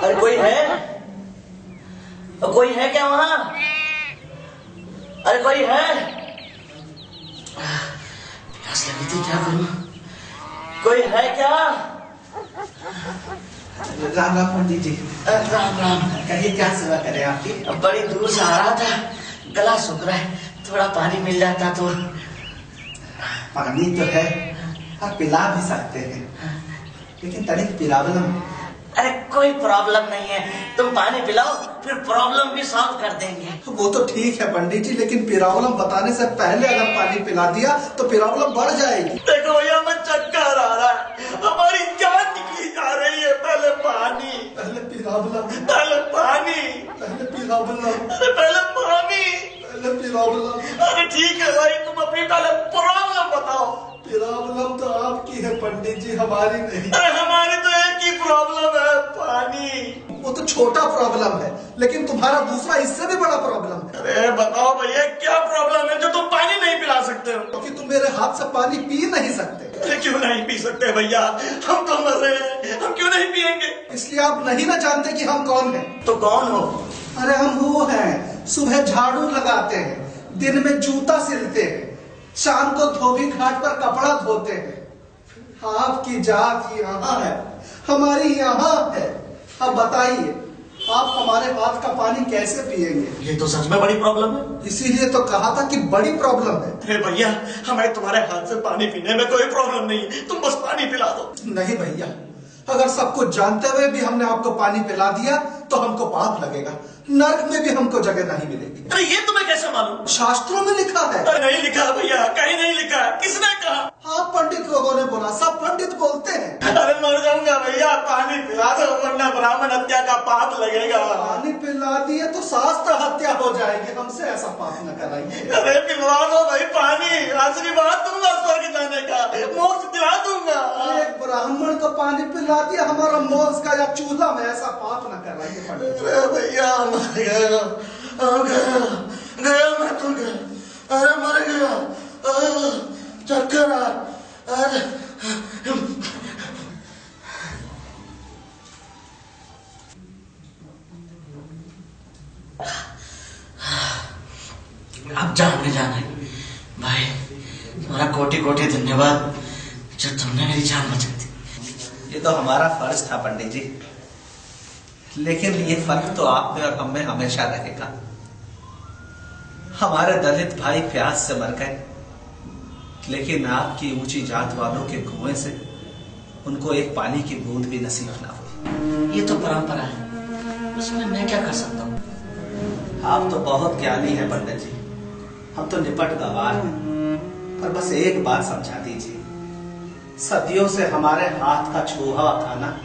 अरे कोई है? कोई है क्या वहां? अरे कोई है? प्यास लगी थी, क्या करूं? कोई है क्या? राम राम पंडित जी। राम राम। कहिए क्या सेवा करें आपकी? बड़ी दूर से आ रहा था, गला सूख रहा है, थोड़ा पानी मिल जाता तो। पानी तो है, आप पिला भी सकते हैं, लेकिन तनिक प्रॉब्लम। अरे कोई प्रॉब्लम नहीं है, तुम पानी पिलाओ, फिर प्रॉब्लम भी सॉल्व कर देंगे। वो तो ठीक है पंडित जी, लेकिन प्रॉब्लम बताने से पहले अगर पानी पिला दिया तो प्रॉब्लम बढ़ जाएगी। देखो भैया, मैं चक्कर आ रहा है, हमारी जान निकली जा रही है। पहले पानी, पहले प्रॉब्लम, पहले पानी, पहले प्रॉब्लम, अरे पहले पानी, पहले प्रॉब्लम। अरे ठीक है भाई, तुम अपनी पहले प्रॉब्लम बताओ। प्रॉब्लम तो आपकी है पंडित जी, हमारी नहीं। अरे हमारी तो एक ही प्रॉब्लम है, पानी। वो तो छोटा प्रॉब्लम है, लेकिन तुम्हारा दूसरा इससे भी बड़ा प्रॉब्लम है। अरे बताओ भैया, क्या प्रॉब्लम है जो तुम पानी नहीं पिला सकते हो? क्योंकि तुम मेरे हाथ से पानी पी नहीं सकते। अरे क्यों नहीं पी सकते भैया? हम तो मर रहे हैं, हम क्यों नहीं पिएंगे? इसलिए आप नहीं ना जानते कि हम कौन हैं। तो कौन हो? अरे हम वो हैं, सुबह झाड़ू लगाते हैं, दिन में जूता सिलते हैं, शाम को धोबी घाट पर कपड़ा धोते हैं। आपकी जात यहाँ है, हमारी यहाँ है। अब बताइए, आप हमारे हाथ का पानी कैसे पिएंगे? ये तो सच में बड़ी प्रॉब्लम है। इसीलिए तो कहा था कि बड़ी प्रॉब्लम है। अरे भैया, हमें तुम्हारे हाथ से पानी पीने में कोई प्रॉब्लम नहीं है, तुम बस पानी पिला दो। नहीं भैया, अगर सब कुछ जानते हुए भी हमने आपको पानी पिला दिया तो हमको पाप लगेगा, नर्क में भी हमको जगह नहीं मिलेगी। अरे ये तुम्हें कैसे मालूम? शास्त्रों में लिखा है। अरे नहीं लिखा भैया, कहीं नहीं लिखा। किसने कहा? आप पंडित लोगों ने बोला, सब पंडित बोलते हैं। अरे मर जाऊंगा भैया, पानी पिला दो, वरना ब्राह्मण हत्या का पाप लगेगा। पानी पिला दिए तो शास्त्र हत्या हो जाएगी, हमसे ऐसा पाप न कराइए। अरे पिलवा दो भाई पानी, आशीर्वाद दूंगा स्वर्ग जाने का, मोक्ष दिला दूंगा। एक ब्राह्मण को पानी पिला दिया, हमारा मोक्ष का या चूल्हा में, ऐसा पाप न कराइए पंडित। अरे भैया, मर गया, गया मैं तो गया, अरे मर गया, चक्कर आ, अरे अब जान में जाना है भाई, तुम्हारा कोटि कोटि धन्यवाद जो तुमने मेरी जान बचा दी। ये तो हमारा फर्ज था पंडित जी, लेकिन ये फर्क तो आप में और हम में हमेशा रहेगा। हमारे दलित भाई प्यास से मर गए, लेकिन आपकी ऊंची जात वालों के कुएं से उनको एक पानी की बूंद भी नसीब ना हुई। ये तो परंपरा है, उसमें मैं क्या कर सकता हूँ? आप तो बहुत ज्ञानी हैं पंडित जी, हम तो निपट गवार हैं। पर बस एक बात समझा दीजिए, सदियों से हमारे हाथ का छुआ हुआ खाना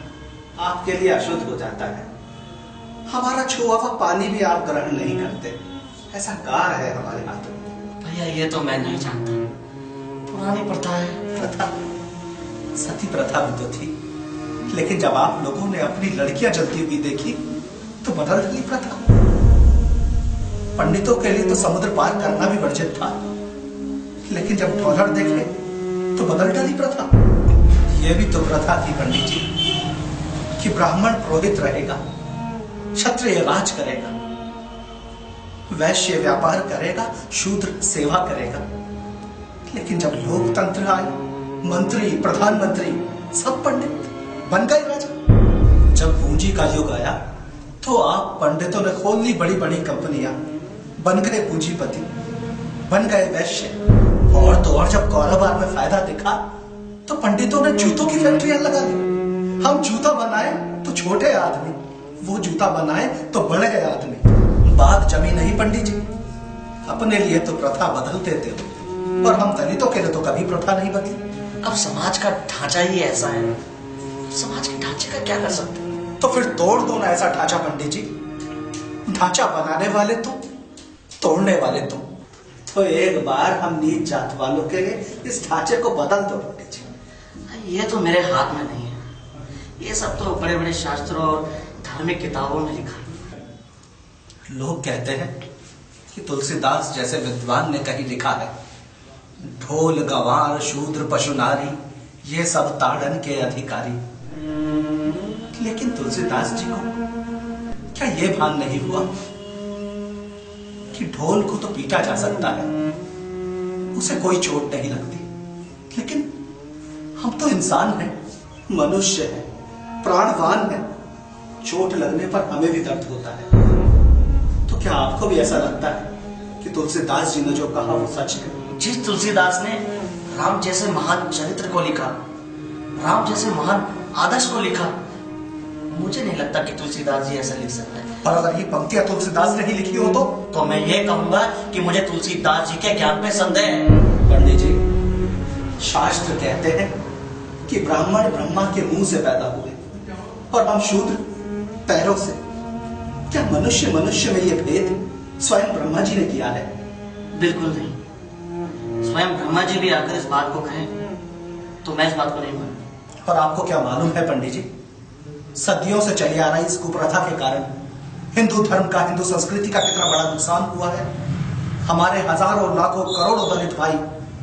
आपके लिए अशुद्ध हो जाता है। हमारा छुआ हुआ पानी भी आप ग्रहण नहीं करते, ऐसा कार है हमारे हाथों में। भैया ये तो मैं नहीं जानता, पुरानी प्रथा है। प्रथा, सती प्रथा भी तो थी, लेकिन जब आप लोगों ने अपनी लड़कियां जलती हुई देखी तो बदल गई प्रथा। पंडितों के लिए तो समुद्र पार करना भी वर्जित था, लेकिन जब डॉलर देखे तो बदल डाली प्रथा। यह भी तो प्रथा थी पंडित जी कि ब्राह्मण पुरोहित रहेगा, क्षत्रिय राज करेगा, वैश्य व्यापार करेगा, शूद्र सेवा करेगा। लेकिन जब लोकतंत्र आए, मंत्री प्रधानमंत्री सब पंडित बन गए राजा। जब पूंजी का युग आया तो आप पंडितों ने खोल ली बड़ी बड़ी कंपनियां, बन गए पूंजीपति, बन गए वैश्य। और तो और जब कारोबार में फायदा दिखा तो पंडितों ने जूतों की फैक्ट्रियां लगा दी। हम जूता बनाए तो छोटे आदमी, वो जूता बनाए तो बड़े आदमी। बात जमी नहीं पंडित जी, अपने लिए तो प्रथा बदलते थे, और हम दलितों के लिए तो कभी प्रथा नहीं बदली। अब समाज का ढांचा ही ऐसा है, समाज के ढांचे का क्या कर सकते हैं? तो फिर तोड़ दो ना ऐसा ढांचा पंडित जी। ढांचा बनाने वाले तुम, तोड़ने वाले तुम। तो एक बार हम नीच जात वालों के लिए इस ढांचे को बदल दो पंडित जी। ये तो मेरे हाथ में नहीं है, ये सब तो बड़े बड़े शास्त्रों और धार्मिक किताबों में लिखा है। लोग कहते हैं कि तुलसीदास जैसे विद्वान ने कहीं लिखा है, ढोल गवार शूद्र पशु नारी ये सब ताड़न के अधिकारी। लेकिन तुलसीदास जी को क्या ये भान नहीं हुआ कि ढोल को तो पीटा जा सकता है, उसे कोई चोट नहीं लगती, लेकिन हम तो इंसान हैं, मनुष्य हैं, प्राणवान हैं। चोट लगने पर हमें भी दर्द होता है। तो क्या आपको भी ऐसा लगता है कि तुलसीदास जी ने जो कहा वो सच है? जिस तुलसीदास ने राम जैसे महान चरित्र को लिखा, राम जैसे महान आदर्श को लिखा, मुझे नहीं लगता कि तुलसीदास जी ऐसा लिख सकता है। और अगर ये पंक्तियां तुलसीदास ने ही लिखी हो तो मैं ये कहूंगा कि मुझे तुलसीदास जी के ज्ञान पे संदेह है। पंडित जी, शास्त्र कहते हैं कि ब्राह्मण ब्रह्मा के मुंह से पैदा हुए और हम शूद्र पैरों से। क्या मनुष्य मनुष्य में ये भेद स्वयं ब्रह्मा जी ने किया है? बिल्कुल नहीं। स्वयं ब्रह्मा जी भी आकर इस बात को कहें तो मैं इस बात को नहीं मानूंगा। और आपको क्या मालूम है पंडित जी, सदियों से चली आ रही इस कुप्रथा के कारण हिंदू धर्म का, हिंदू संस्कृति का कितना बड़ा नुकसान हुआ है। हमारे हजारों लाखों करोड़ों दलित भाई,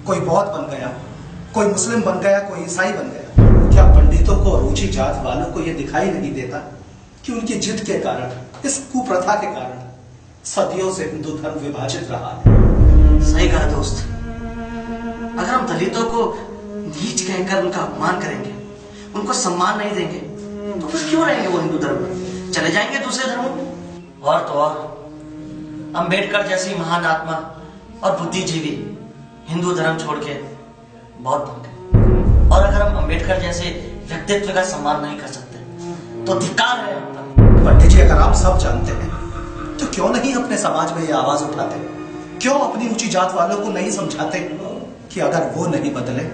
कोई बौद्ध बन गया, कोई मुस्लिम बन गया, कोई ईसाई बन गया। क्या पंडितों को और ऊंची जात वालों को यह दिखाई नहीं देता कि उनकी जिद के कारण, इस कुप्रथा के कारण सदियों से हिंदू धर्म विभाजित रहा है? सही कहा दोस्त। अगर हम दलितों को नीच कहकर उनका अपमान करेंगे, उनको सम्मान नहीं देंगे, तो फिर क्यों रहेंगे वो हिंदू धर्म में? चले जाएंगे दूसरे धर्मों में। और तो और अंबेडकर जैसी महान आत्मा और बुद्धिजीवी हिंदू धर्म छोड़ के बौद्ध बन गए। और अगर हम अंबेडकर जैसे व्यक्तित्व का सम्मान नहीं कर सकते तो धिक्कार है हम पर। पंडित जी, अगर आप सब जानते हैं तो क्यों नहीं अपने समाज में ये आवाज उठाते? क्यों अपनी ऊंची जात वालों को नहीं समझाते कि अगर वो नहीं बदले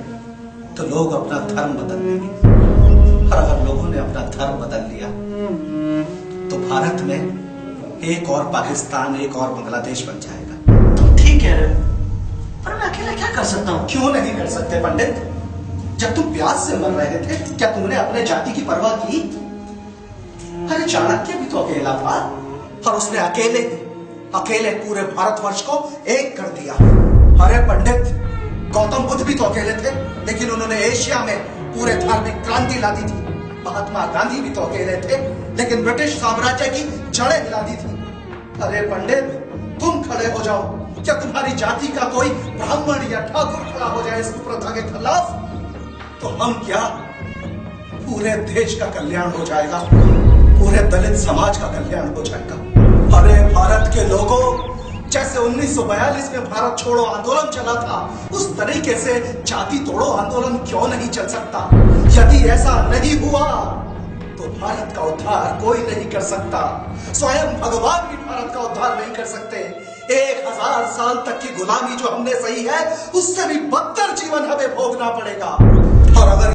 तो लोग अपना धर्म बदल लेंगे? और अगर लोगों ने अपना धर्म बदल लिया तो भारत में एक और पाकिस्तान, एक और बांग्लादेश बन जाएगा। तुम ठीक कह रहे हो, पर मैं अकेला क्या कर सकता हूँ? क्यों नहीं कर सकते पंडित? जब तुम प्यास से मर रहे थे, क्या तुमने अपने जाति की परवाह की? अरे चाणक्य भी तो अकेला था और उसने अकेले पूरे भारतवर्ष को एक कर दिया। अरे पंडित, गौतम बुद्ध भी तो अकेले थे, लेकिन उन्होंने एशिया में पूरे धार्मिक क्रांति ला दी थी। महात्मा गांधी भी तो अकेले थे, लेकिन ब्रिटिश साम्राज्य की जड़ें हिला दी थी। अरे पंडित, तुम खड़े हो जाओ। क्या तुम्हारी जाति का कोई ब्राह्मण या ठाकुर खड़ा हो जाए इस कुप्रथा के खिलाफ, तो हम क्या, पूरे देश का कल्याण हो जाएगा, पूरे दलित समाज का कल्याण हो जाएगा। अरे भारत के लोगों, जैसे 1942 में भारत छोड़ो आंदोलन चला था, उस तरीके से जाति तोड़ो आंदोलन क्यों नहीं चल सकता? यदि ऐसा नहीं हुआ तो भारत का उद्धार कोई नहीं कर सकता। स्वयं भगवान भी भारत का उद्धार नहीं कर सकते। 1000 साल तक की गुलामी जो हमने सही है, उससे भी बदतर जीवन हमें भोगना पड़ेगा। और अगर